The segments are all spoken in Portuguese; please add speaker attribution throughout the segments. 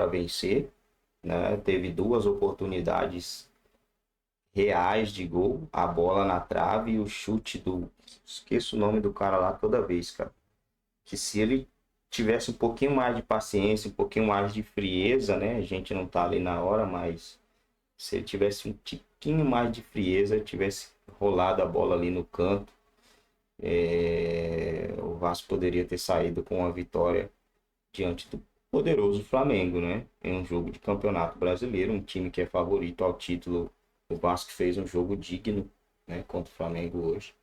Speaker 1: para vencer, né? Teve 2 oportunidades reais de gol, a bola na trave e o chute do... Esqueço o nome do cara lá toda vez, cara. Que se ele tivesse um pouquinho mais de paciência, um pouquinho mais de frieza, né? A gente não tá ali na hora, mas se ele tivesse um tiquinho mais de frieza, tivesse rolado a bola ali no canto, o Vasco poderia ter saído com uma vitória diante do poderoso Flamengo, né? Em um jogo de campeonato brasileiro, um time que é favorito ao título. O Vasco fez um jogo digno, né, contra o Flamengo hoje.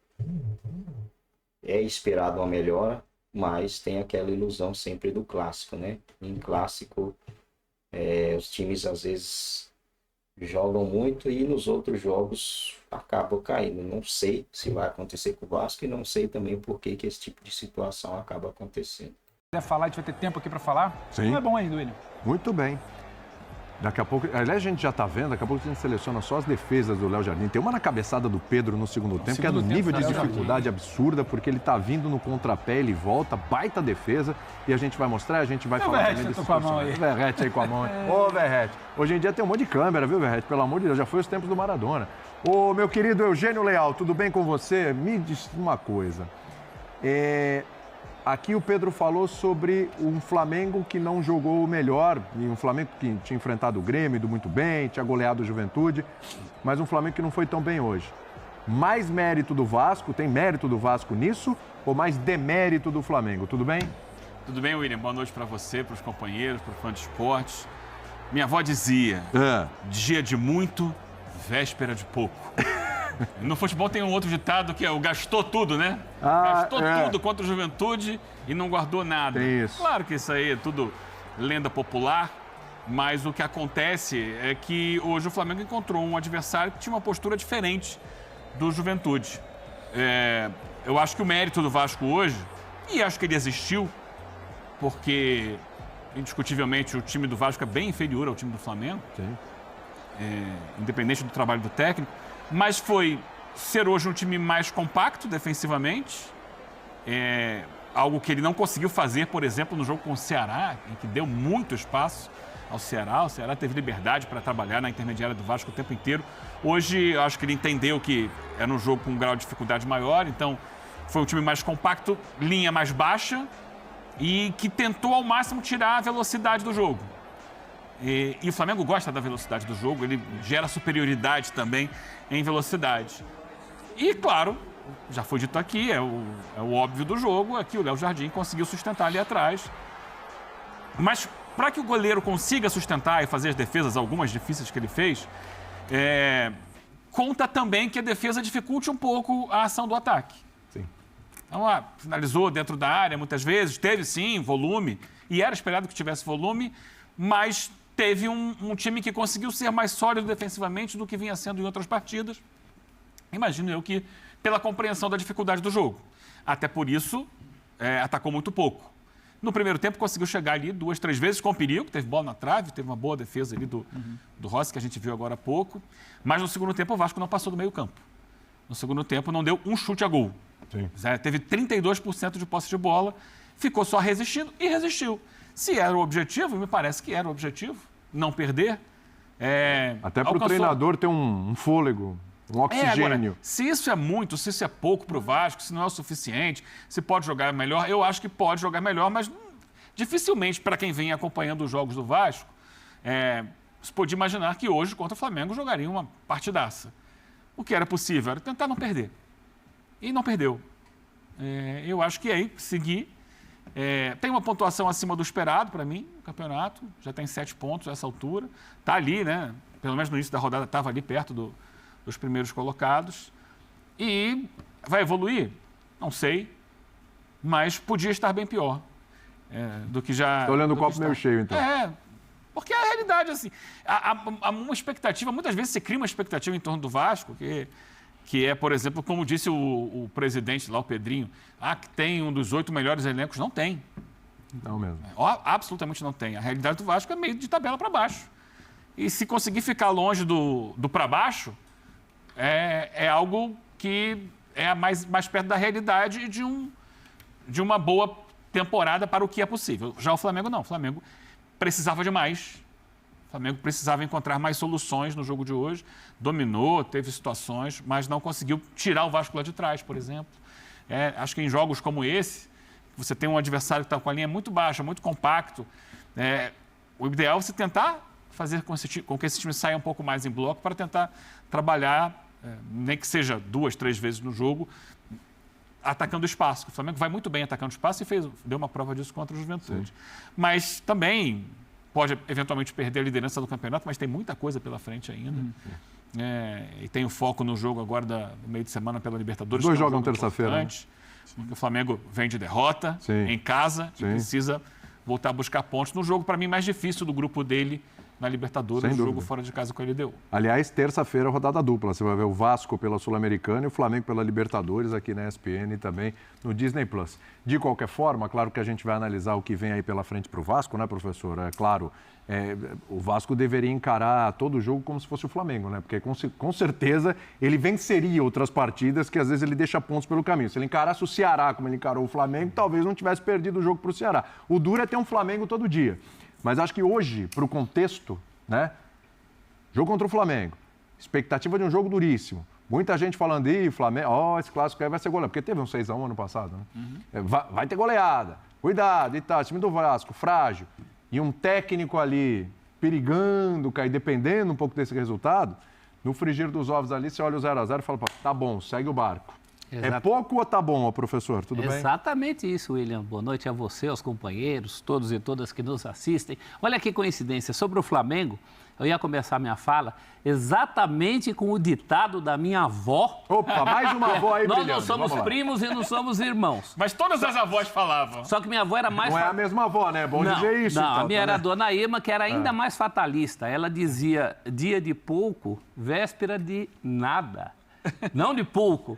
Speaker 1: É esperado uma melhora, mas tem aquela ilusão sempre do clássico, né? Em clássico, os times às vezes jogam muito e nos outros jogos acabam caindo. Não sei se vai acontecer com o Vasco e não sei também por que esse tipo de situação acaba acontecendo.
Speaker 2: Se quiser falar, a gente vai ter tempo aqui para falar.
Speaker 3: Sim.
Speaker 2: Não é bom ainda, William?
Speaker 3: Muito bem. Daqui a pouco, aliás, a gente já está vendo, daqui a pouco a gente seleciona só as defesas do Léo Jardim. Tem uma na cabeçada do Pedro no segundo tempo, que é no nível de dificuldade absurda, porque ele está vindo no contrapé, ele volta, baita defesa, e a gente vai mostrar, a gente vai falar também desse personagem. Verrete aí com a mão. Ô, Verrete, hoje em dia tem um monte de câmera, viu, Verrete? Pelo amor de Deus, já foi os tempos do Maradona. Ô, meu querido Eugênio Leal, tudo bem com você? Me diz uma coisa. Aqui o Pedro falou sobre um Flamengo que não jogou melhor, e um Flamengo que tinha enfrentado o Grêmio, ido muito bem, tinha goleado o Juventude, mas um Flamengo que não foi tão bem hoje. Mais mérito do Vasco, tem mérito do Vasco nisso, ou mais demérito do Flamengo? Tudo bem?
Speaker 4: Tudo bem, William? Boa noite para você, para os companheiros, para o fã de esportes. Minha avó dizia, dia de muito, véspera de pouco. No futebol tem um outro ditado que é o gastou tudo, né? Gastou tudo contra o Juventude e não guardou nada.
Speaker 3: Tem isso.
Speaker 4: Claro que isso aí é tudo lenda popular, mas o que acontece é que hoje o Flamengo encontrou um adversário que tinha uma postura diferente do Juventude. Eu acho que o mérito do Vasco hoje, e acho que ele existiu, porque indiscutivelmente o time do Vasco é bem inferior ao time do Flamengo, independente do trabalho do técnico, mas foi ser hoje um time mais compacto defensivamente, algo que ele não conseguiu fazer, por exemplo, no jogo com o Ceará, em que deu muito espaço ao Ceará. O Ceará teve liberdade para trabalhar na intermediária do Vasco o tempo inteiro. Hoje, eu acho que ele entendeu que era um jogo com um grau de dificuldade maior, então foi um time mais compacto, linha mais baixa e que tentou ao máximo tirar a velocidade do jogo. E o Flamengo gosta da velocidade do jogo, ele gera superioridade também em velocidade. E, claro, já foi dito aqui, é o óbvio do jogo, é que o Léo Jardim conseguiu sustentar ali atrás. Mas para que o goleiro consiga sustentar e fazer as defesas, algumas difíceis que ele fez, conta também que a defesa dificulte um pouco a ação do ataque.
Speaker 3: Sim.
Speaker 4: Então, finalizou dentro da área muitas vezes, teve sim volume, e era esperado que tivesse volume, mas teve um time que conseguiu ser mais sólido defensivamente do que vinha sendo em outras partidas. Imagino eu que pela compreensão da dificuldade do jogo. Até por isso, atacou muito pouco. No primeiro tempo, conseguiu chegar ali 2, 3 vezes com perigo, teve bola na trave, teve uma boa defesa ali do Rossi, que a gente viu agora há pouco. Mas no segundo tempo, o Vasco não passou do meio campo. No segundo tempo, não deu um chute a gol.
Speaker 3: Sim.
Speaker 4: Teve 32% de posse de bola, ficou só resistindo e resistiu. Se era o objetivo, me parece que era o objetivo, não perder.
Speaker 3: Até para o treinador ter um fôlego, um oxigênio.
Speaker 4: Agora, se isso é muito, se isso é pouco para o Vasco, se não é o suficiente, se pode jogar melhor, eu acho que pode jogar melhor, mas dificilmente, para quem vem acompanhando os jogos do Vasco, se pode imaginar que hoje, contra o Flamengo, jogaria uma partidaça. O que era possível era tentar não perder. E não perdeu. Eu acho que aí, seguir. Tem uma pontuação acima do esperado para mim, no campeonato, já tem 7 pontos a essa altura. Está ali, né? Pelo menos no início da rodada estava ali perto dos primeiros colocados. E vai evoluir? Não sei, mas podia estar bem pior do que já...
Speaker 3: Estou olhando o copo meio cheio, então.
Speaker 4: Porque a realidade, assim, há uma expectativa, muitas vezes se cria uma expectativa em torno do Vasco, que é, por exemplo, como disse o presidente lá, o Pedrinho, que tem um dos 8 melhores elencos. Não tem.
Speaker 3: Não mesmo.
Speaker 4: Absolutamente não tem. A realidade do Vasco é meio de tabela para baixo. E se conseguir ficar longe do para baixo, é algo que é mais perto da realidade e de uma boa temporada para o que é possível. Já o Flamengo não. O Flamengo precisava de mais. O Flamengo precisava encontrar mais soluções no jogo de hoje. Dominou, teve situações, mas não conseguiu tirar o Vasco lá de trás, por exemplo. Acho que em jogos como esse, você tem um adversário que está com a linha muito baixa, muito compacto. O ideal é você tentar fazer com que esse time saia um pouco mais em bloco para tentar trabalhar, nem que seja 2, 3 vezes no jogo, atacando o espaço. O Flamengo vai muito bem atacando o espaço e deu uma prova disso contra o Juventude. Sim. Mas também pode eventualmente perder a liderança do campeonato, mas tem muita coisa pela frente ainda. E tem o foco no jogo agora do meio de semana pela Libertadores.
Speaker 3: Dois jogam terça-feira.
Speaker 4: O Flamengo vem de derrota em casa e precisa voltar a buscar pontos no jogo, para mim, mais difícil do grupo dele na Libertadores, no jogo fora de casa com a LDU.
Speaker 3: Aliás, terça-feira, rodada dupla. Você vai ver o Vasco pela Sul-Americana e o Flamengo pela Libertadores aqui na ESPN e também no Disney+. De qualquer forma, claro que a gente vai analisar o que vem aí pela frente para o Vasco, né, professor? É claro, o Vasco deveria encarar todo o jogo como se fosse o Flamengo, né? Porque com certeza ele venceria outras partidas que às vezes ele deixa pontos pelo caminho. Se ele encarasse o Ceará como ele encarou o Flamengo, talvez não tivesse perdido o jogo para o Ceará. O duro é ter um Flamengo todo dia. Mas acho que hoje, para o contexto, né? Jogo contra o Flamengo, expectativa de um jogo duríssimo. Muita gente falando, Flamengo, esse clássico aí vai ser goleado. Porque teve um 6-1 ano passado, né? Vai ter goleada, cuidado e tal. Time do Vasco, frágil. E um técnico ali perigando, cair, dependendo um pouco desse resultado. No frigir dos ovos ali, você olha o 0-0 e fala, tá bom, segue o barco. É pouco ou tá bom, professor? Tudo bem?
Speaker 5: Exatamente isso, William. Boa noite a você, aos companheiros, todos e todas que nos assistem. Olha que coincidência, sobre o Flamengo, eu ia começar minha fala exatamente com o ditado da minha avó.
Speaker 3: Opa, mais uma avó aí brilhando.
Speaker 5: Nós não somos primos e não somos irmãos.
Speaker 4: Mas todas as avós falavam.
Speaker 5: Só que minha avó era mais...
Speaker 3: Não é a mesma avó, né? É bom dizer isso.
Speaker 5: Não, a minha era a dona Irma, que era ainda mais fatalista. Ela dizia, dia de pouco, véspera de nada. Não de pouco,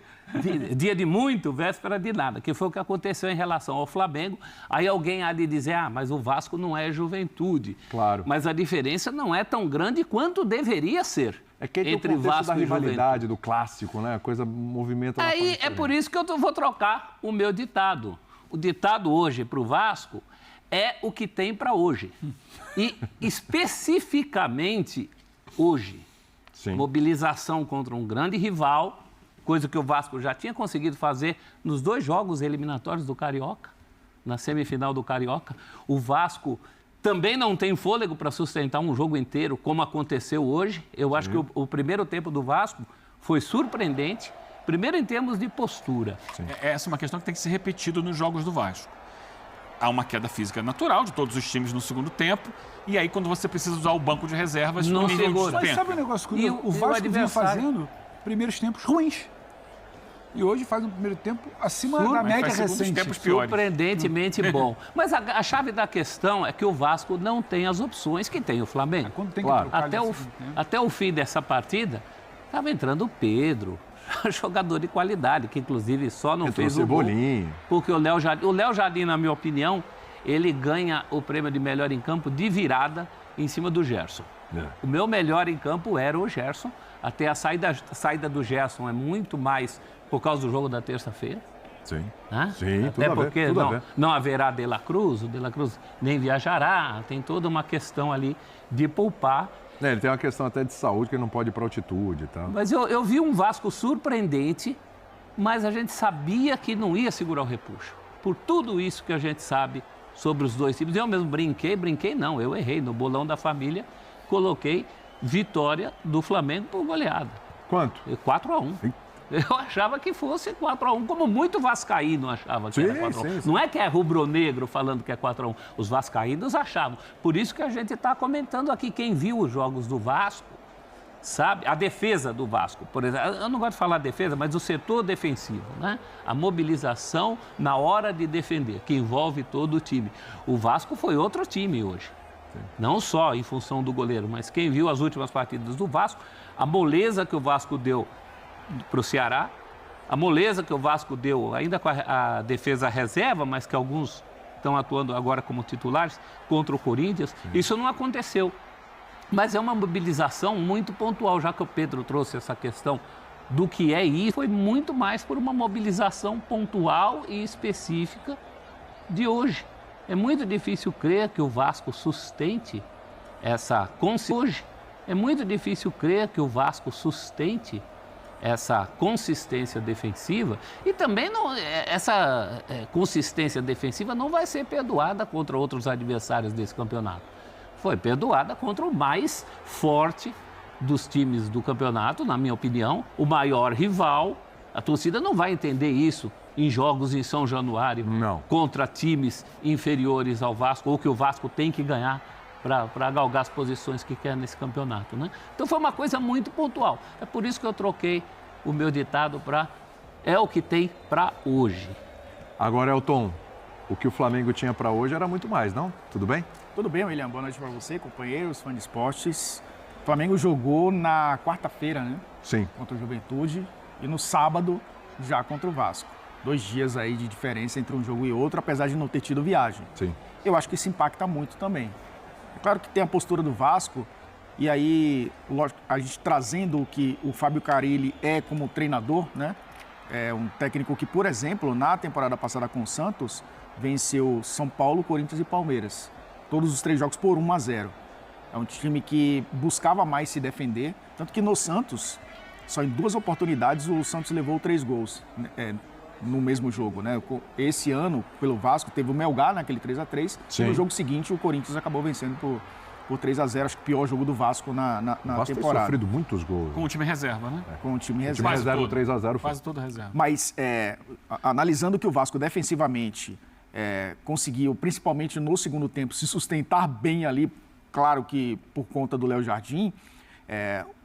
Speaker 5: dia de muito, véspera de nada, que foi o que aconteceu em relação ao Flamengo. Aí alguém há de dizer, mas o Vasco não é Juventude.
Speaker 3: Claro.
Speaker 5: Mas a diferença não é tão grande quanto deveria ser.
Speaker 3: É que entre o Vasco da rivalidade, do clássico, né? A coisa movimenta...
Speaker 5: Aí é por isso que eu vou trocar o meu ditado. O ditado hoje para o Vasco é o que tem para hoje. E especificamente hoje.
Speaker 3: Sim.
Speaker 5: Mobilização contra um grande rival, coisa que o Vasco já tinha conseguido fazer nos 2 jogos eliminatórios do Carioca, na semifinal do Carioca. O Vasco também não tem fôlego para sustentar um jogo inteiro, como aconteceu hoje. Eu acho que o primeiro tempo do Vasco foi surpreendente, primeiro em termos de postura.
Speaker 4: Essa é uma questão que tem que ser repetida nos jogos do Vasco. Há uma queda física natural de todos os times no segundo tempo. E aí, quando você precisa usar o banco de reservas,
Speaker 5: não segura.
Speaker 2: Mas sabe um negócio curioso? O Vasco vinha fazendo primeiros tempos ruins. E hoje faz um primeiro tempo acima da média recente.
Speaker 4: Tempos piores.
Speaker 5: Surpreendentemente bom. Mas a chave da questão é que o Vasco não tem as opções que tem o Flamengo.
Speaker 2: Quando tem que trocar
Speaker 5: até o fim dessa partida, estava entrando o Pedro, jogador de qualidade, que inclusive só não fez o gol. Porque o Léo Jardim, na minha opinião, ele ganha o prêmio de melhor em campo de virada em cima do Gerson. O meu melhor em campo era o Gerson. Até a saída do Gerson é muito mais por causa do jogo da terça-feira.
Speaker 3: Sim.
Speaker 5: Sim, até porque não haverá De La Cruz, o De La Cruz nem viajará. Tem toda uma questão ali de poupar.
Speaker 3: Ele tem uma questão até de saúde, que ele não pode ir para altitude e tal.
Speaker 5: Mas eu vi um Vasco surpreendente, mas a gente sabia que não ia segurar o repuxo. Por tudo isso que a gente sabe sobre os dois times. Eu mesmo brinquei não, eu errei. No bolão da família, coloquei vitória do Flamengo por goleada.
Speaker 3: Quanto?
Speaker 5: 4-1. Eu achava que fosse 4-1, como muito vascaíno achava que era 4-1. Não é que é rubro-negro falando que é 4-1. Os vascaínos achavam. Por isso que a gente está comentando aqui. Quem viu os jogos do Vasco, sabe? A defesa do Vasco, por exemplo. Eu não gosto de falar defesa, mas o setor defensivo, né? A mobilização na hora de defender, que envolve todo o time. O Vasco foi outro time hoje. Não só em função do goleiro, mas quem viu as últimas partidas do Vasco, a moleza que o Vasco deu para o Ceará, a moleza que o Vasco deu ainda com a defesa reserva, mas que alguns estão atuando agora como titulares, contra o Corinthians. Isso não aconteceu. Mas é uma mobilização muito pontual, já que o Pedro trouxe essa questão do que é ir, foi muito mais por uma mobilização pontual e específica de hoje. É muito difícil crer que o Vasco sustente essa consistência. É muito difícil crer que o Vasco sustente essa consistência defensiva e também essa consistência defensiva não vai ser perdoada contra outros adversários desse campeonato. Foi perdoada contra o mais forte dos times do campeonato, na minha opinião, o maior rival. A torcida não vai entender isso em jogos em São Januário contra times inferiores ao Vasco ou que o Vasco tem que ganhar para galgar as posições que quer nesse campeonato, né? Então foi uma coisa muito pontual. É por isso que eu troquei o meu ditado para é o que tem para hoje.
Speaker 3: Agora, Elton, o que o Flamengo tinha para hoje era muito mais, não? Tudo bem?
Speaker 6: Tudo bem, William. Boa noite para você, companheiros, fãs de esportes. O Flamengo jogou na quarta-feira, né?
Speaker 3: Sim.
Speaker 6: Contra o Juventude e no sábado já contra o Vasco. 2 dias aí de diferença entre um jogo e outro, apesar de não ter tido viagem.
Speaker 3: Sim.
Speaker 6: Eu acho que isso impacta muito também. É claro que tem a postura do Vasco, e aí lógico, a gente trazendo o que o Fábio Carille é como treinador, né? É um técnico que, por exemplo, na temporada passada com o Santos, venceu São Paulo, Corinthians e Palmeiras. Todos os 3 jogos por 1-0. É um time que buscava mais se defender, tanto que no Santos, só em 2 oportunidades o Santos levou 3 gols no mesmo jogo, né? Esse ano, pelo Vasco, teve o Melgar naquele 3-3, e no jogo seguinte o Corinthians acabou vencendo por 3-0, acho que o pior jogo do Vasco na
Speaker 3: o Vasco
Speaker 6: temporada.
Speaker 3: Tem sofrido muitos gols.
Speaker 4: Com o time reserva, né?
Speaker 6: Com o time
Speaker 3: reserva. O time reserva 3-0.
Speaker 4: Quase todo reserva.
Speaker 6: Mas, analisando que o Vasco defensivamente conseguiu, principalmente no segundo tempo, se sustentar bem ali, claro que por conta do Léo Jardim,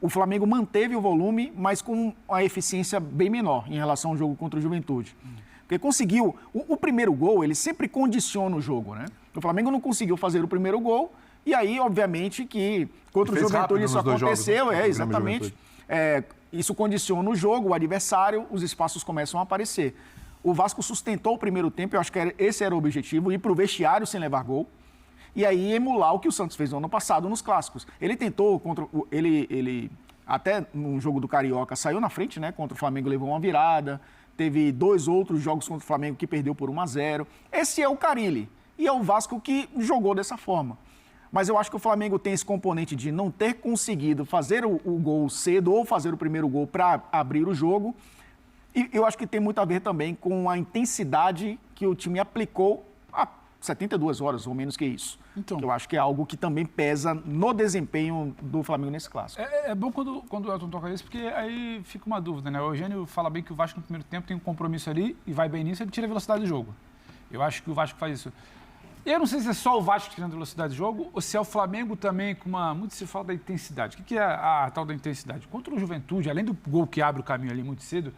Speaker 6: o Flamengo manteve o volume, mas com uma eficiência bem menor em relação ao jogo contra o Juventude. Porque conseguiu... O primeiro gol, ele sempre condiciona o jogo, né? O Flamengo não conseguiu fazer o primeiro gol, e aí, obviamente, que contra o Juventude isso aconteceu,
Speaker 3: jogos,
Speaker 6: exatamente. Isso condiciona o jogo, o adversário, os espaços começam a aparecer. O Vasco sustentou o primeiro tempo, eu acho que esse era o objetivo, ir para o vestiário sem levar gol. E aí emular o que o Santos fez no ano passado nos clássicos. Ele tentou, ele até no jogo do Carioca saiu na frente, né? Contra o Flamengo levou uma virada. Teve 2 outros jogos contra o Flamengo que perdeu por 1-0. Esse é o Carille. E é o Vasco que jogou dessa forma. Mas eu acho que o Flamengo tem esse componente de não ter conseguido fazer o gol cedo ou fazer o primeiro gol para abrir o jogo. E eu acho que tem muito a ver também com a intensidade que o time aplicou há 72 horas, ou menos que isso. Então, eu acho que é algo que também pesa no desempenho do Flamengo nesse clássico.
Speaker 2: É bom quando o Elton toca isso, porque aí fica uma dúvida, né? O Eugênio fala bem que o Vasco no primeiro tempo tem um compromisso ali e vai bem nisso, ele tira a velocidade do jogo. Eu acho que o Vasco faz isso. Eu não sei se é só o Vasco tirando a velocidade do jogo ou se é o Flamengo também com uma... Muito se fala da intensidade. O que é a tal da intensidade? Contra o Juventude, além do gol que abre o caminho ali muito cedo,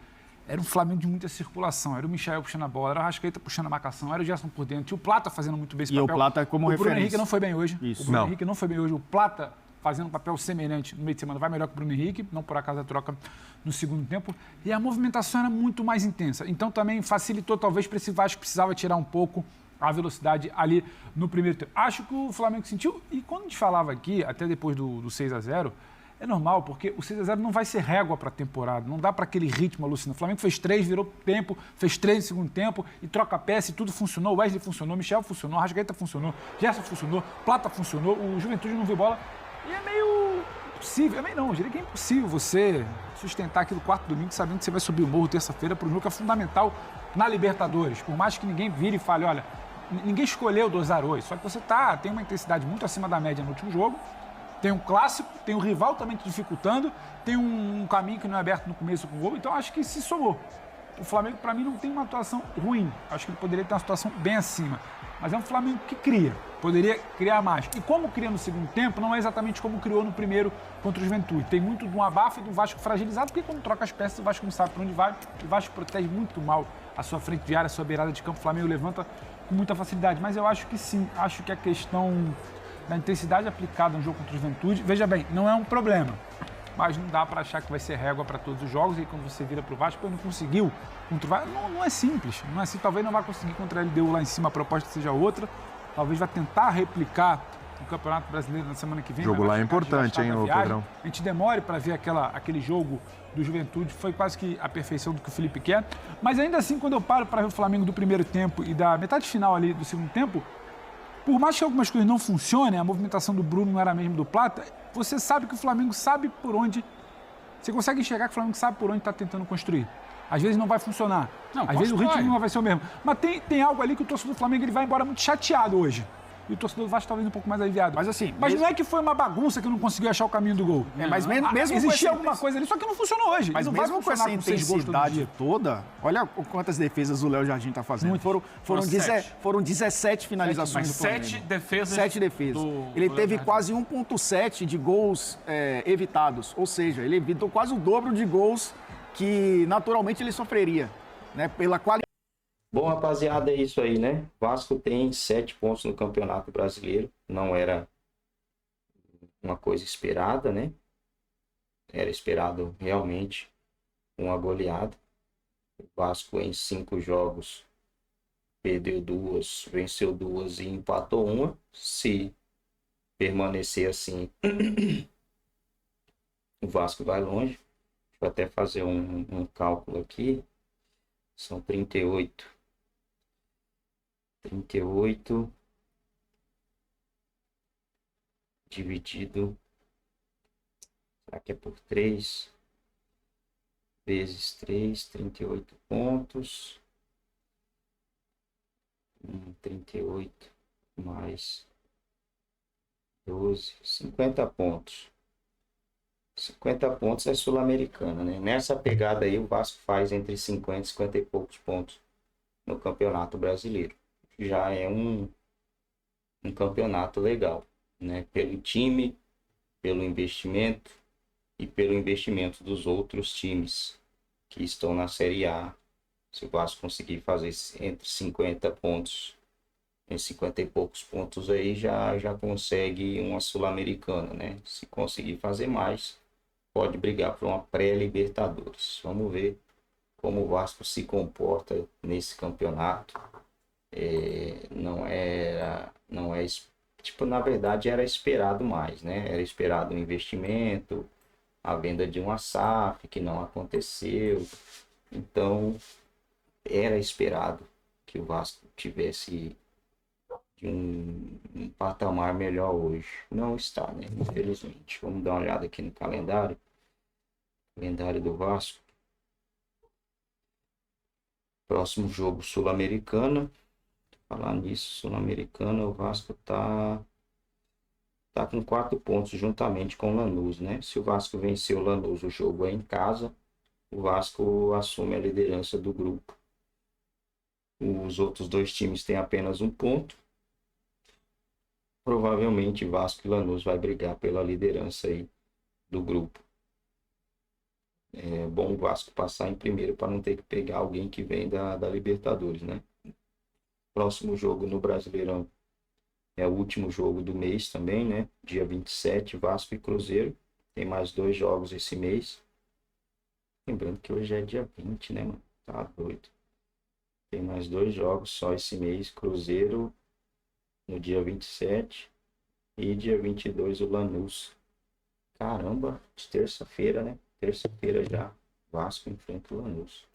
Speaker 2: era um Flamengo de muita circulação. Era o Michael puxando a bola, era o Arrascaeta puxando a marcação, era o Gerson por dentro. Tinha o Plata fazendo muito bem esse papel.
Speaker 6: E o Plata como referência.
Speaker 2: O Bruno Henrique não foi bem hoje.
Speaker 6: Isso.
Speaker 2: O Bruno Henrique não foi bem hoje. O Plata fazendo um papel semelhante no meio de semana vai melhor que o Bruno Henrique, não por acaso a troca no segundo tempo. E a movimentação era muito mais intensa. Então também facilitou, talvez, para esse Vasco precisava tirar um pouco a velocidade ali no primeiro tempo. Acho que o Flamengo sentiu, e quando a gente falava aqui, até depois do 6-0, é normal, porque o 6-0 não vai ser régua para a temporada, não dá para aquele ritmo alucinante. O Flamengo fez 3, virou tempo, fez 3 no segundo tempo, e troca a peça e tudo funcionou. O Wesley funcionou, o Michel funcionou, a Arrascaeta funcionou, Gerson funcionou, Plata funcionou, o Juventude não viu bola. E é meio impossível, eu diria que é impossível você sustentar aquilo 4 domingo sabendo que você vai subir o morro terça-feira para um jogo que é fundamental na Libertadores. Por mais que ninguém vire e fale, olha, ninguém escolheu dosar hoje, só que você tem uma intensidade muito acima da média no último jogo, tem um clássico, tem um rival também te dificultando, tem um caminho que não é aberto no começo com o gol, então acho que se somou. O Flamengo, para mim, não tem uma atuação ruim, acho que ele poderia ter uma situação bem acima, mas é um Flamengo que cria, poderia criar mais. E como cria no segundo tempo, não é exatamente como criou no primeiro contra o Juventude. Tem muito de um abafo e do Vasco fragilizado, porque quando troca as peças, o Vasco não sabe para onde vai, o Vasco protege muito mal a sua frente de área, a sua beirada de campo, o Flamengo levanta com muita facilidade, mas eu acho que sim, acho que a questão da intensidade aplicada no jogo contra o Juventude, veja bem, não é um problema, mas não dá para achar que vai ser régua para todos os jogos, e quando você vira para o Vasco, ele não conseguiu contra o Vasco, não é simples, não é assim, talvez não vá conseguir contra ele, deu lá em cima, a proposta seja outra, talvez vá tentar replicar no Campeonato Brasileiro na semana que vem.
Speaker 3: O jogo lá é importante, hein, Pedrão?
Speaker 2: A gente demore para ver aquele jogo do Juventude, foi quase que a perfeição do que o Felipe quer, mas ainda assim, quando eu paro para ver o Flamengo do primeiro tempo e da metade final ali do segundo tempo, por mais que algumas coisas não funcionem, a movimentação do Bruno não era a mesma do Plata, você sabe que o Flamengo sabe por onde... Você consegue enxergar que o Flamengo sabe por onde está tentando construir. Às vezes não vai funcionar. Às vezes o ritmo não vai ser o mesmo. Mas tem algo ali que o torcedor do Flamengo ele vai embora muito chateado hoje. E o torcedor do Vasco talvez um pouco mais aliviado.
Speaker 6: Mas assim...
Speaker 2: Mas não é que foi uma bagunça que não conseguiu achar o caminho do gol.
Speaker 6: Mas mesmo
Speaker 2: existia alguma coisa ali, só que não funcionou hoje.
Speaker 6: Mas
Speaker 2: não
Speaker 6: mesmo com essa intensidade toda, olha quantas defesas o Léo Jardim está fazendo. Foram 17 finalizações do Flamengo.
Speaker 4: 7 defesas.
Speaker 6: 7 defesas. Ele teve quase 1,7 de gols evitados. Ou seja, ele evitou quase o dobro de gols que naturalmente ele sofreria, né? Pela qualidade.
Speaker 1: Bom, rapaziada, é isso aí, né? Vasco tem 7 pontos no Campeonato Brasileiro. Não era uma coisa esperada, né? Era esperado realmente uma goleada. O Vasco em 5 jogos perdeu 2, venceu 2 e empatou 1. Se permanecer assim, o Vasco vai longe. Vou até fazer um cálculo aqui. São 38 dividido, será que é por 3? Vezes 3, 38 pontos. 38 mais 12, 50 pontos. 50 pontos é Sul-Americana, né? Nessa pegada aí, o Vasco faz entre 50 e 50 e poucos pontos no Campeonato Brasileiro. Já é um campeonato legal, né? Pelo time, pelo investimento e pelo investimento dos outros times que estão na Série A. Se o Vasco conseguir fazer entre 50 pontos e 50 e poucos pontos aí, já consegue uma Sul-Americana, né? Se conseguir fazer mais, pode brigar por uma pré-Libertadores. Vamos ver como o Vasco se comporta nesse campeonato. Na verdade era esperado mais, né? Era esperado um investimento, a venda de uma SAF que não aconteceu. Então era esperado que o Vasco tivesse um patamar melhor hoje. Não está, né? Infelizmente. Vamos dar uma olhada aqui no calendário. Calendário do Vasco. Próximo jogo, Sul-Americana. Falar nisso, Sul-Americana, o Vasco tá com 4 pontos juntamente com o Lanús, né? Se o Vasco vencer o Lanús, o jogo é em casa, o Vasco assume a liderança do grupo. Os outros 2 times têm apenas 1 ponto. Provavelmente Vasco e Lanús vai brigar pela liderança aí do grupo. É bom o Vasco passar em primeiro para não ter que pegar alguém que vem da Libertadores, né? Próximo jogo no Brasileirão é o último jogo do mês também, né? Dia 27, Vasco e Cruzeiro. Tem mais 2 jogos esse mês. Lembrando que hoje é dia 20, né, mano? Tá doido. Tem mais 2 jogos só esse mês. Cruzeiro no dia 27 e dia 22 o Lanús. Caramba, de terça-feira, né? Terça-feira já, Vasco enfrenta o Lanús.